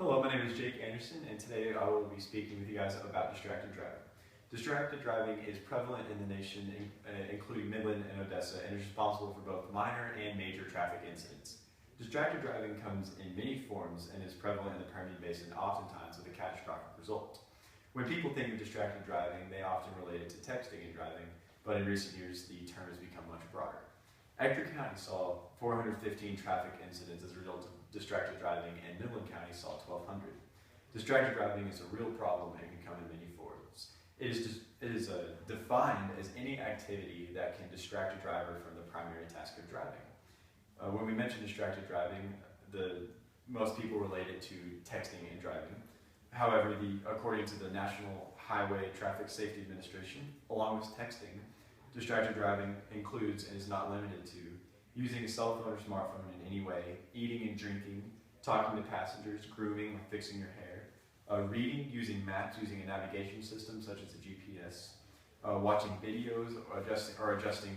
Hello, my name is Jake Anderson, and today I will be speaking with you guys about distracted driving. Distracted driving is prevalent in the nation, including Midland and Odessa, and is responsible for both minor and major traffic incidents. Distracted driving comes in many forms and is prevalent in the Permian Basin, oftentimes with a catastrophic result. When people think of distracted driving, they often relate it to texting and driving, but in recent years the term has become much broader. Ector County saw 415 traffic incidents as a result of distracted driving, and Midland County saw 1,200. Distracted driving is a real problem and can come in many forms. It is defined as any activity that can distract a driver from the primary task of driving. When we mention distracted driving, most people relate it to texting and driving. However, according to the National Highway Traffic Safety Administration, along with texting, distracted driving includes and is not limited to using a cell phone or smartphone in any way, eating and drinking, talking to passengers, grooming, like fixing your hair, reading, using maps, using a navigation system such as a GPS, watching videos, or adjusting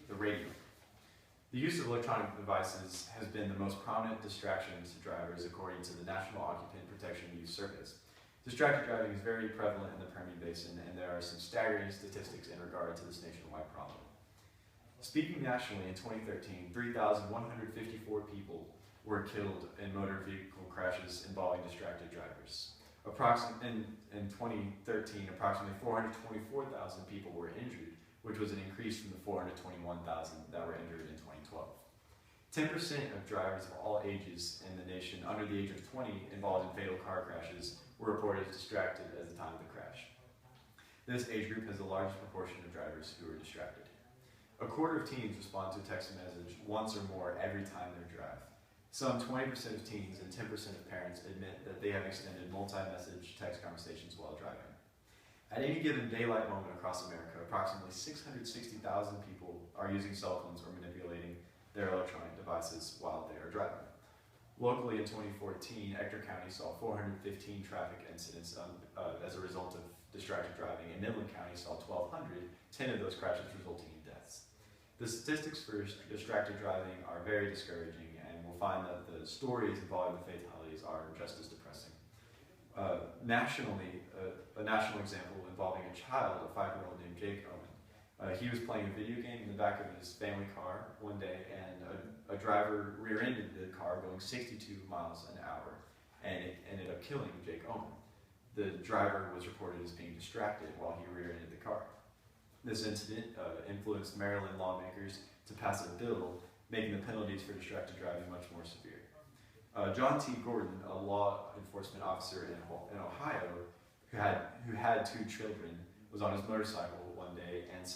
the radio. The use of electronic devices has been the most prominent distraction to drivers according to the National Occupant Protection Youth Service. Distracted driving is very prevalent in the Permian Basin, and there are some staggering statistics in regard to this nationwide problem. Speaking nationally, in 2013, 3,154 people were killed in motor vehicle crashes involving distracted drivers. In 2013, approximately 424,000 people were injured, which was an increase from the 421,000 that were injured in 2012. 10% of drivers of all ages in the nation under the age of 20 involved in fatal car crashes were reported as distracted at the time of the crash. This age group has the largest proportion of drivers who are distracted. A quarter of teens respond to a text message once or more every time they drive. Some 20% of teens and 10% of parents admit that they have extended multi-message text conversations while driving. At any given daylight moment across America, approximately 660,000 people are using cell phones or manipulating their electronic devices while they are driving. Locally in 2014, Ector County saw 415 traffic incidents as a result of distracted driving, and Midland County saw 1,200, 10 of those crashes resulting in deaths. The statistics for distracted driving are very discouraging, and we'll find that the stories involving the fatalities are just as depressing. Nationally, a national example involving a child, a 5-year-old named Jake Owen. He was playing a video game in the back of his family car one day, and a driver rear-ended the car going 62 miles an hour, and it ended up killing Jake Owen. The driver was reported as being distracted while he rear-ended the car. This incident influenced Maryland lawmakers to pass a bill making the penalties for distracted driving much more severe. John T. Gordon, a law enforcement officer in Ohio who had 2 children, was on his motorcycle one day, and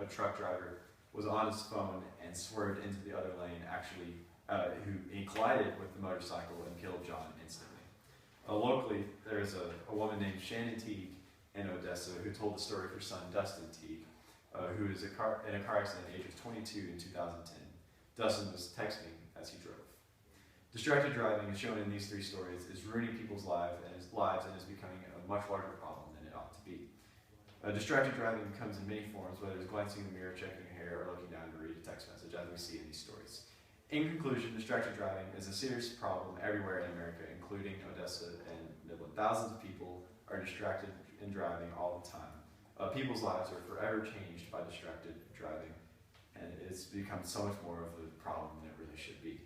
a truck driver, was on his phone and swerved into the other lane, he collided with the motorcycle and killed John instantly. Locally, there's a woman named Shannon Teague in Odessa who told the story of her son, Dustin Teague, who was in a car accident at the age of 22 in 2010. Dustin was texting as he drove. Distracted driving, as shown in these 3 stories, is ruining people's lives and is becoming a much larger problem than it ought to be. Distracted driving comes in many forms, whether it's glancing in the mirror, checking your hair, or looking down to read a text message, as we see in these stories. In conclusion, distracted driving is a serious problem everywhere in America, including Odessa and Midland. Thousands of people are distracted in driving all the time. People's lives are forever changed by distracted driving, and it's become so much more of a problem than it really should be.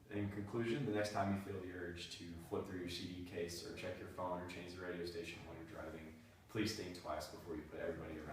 In conclusion, the next time you feel the urge to flip through your CD case or check your phone or change the radio station while you're driving, please think twice before you put everybody around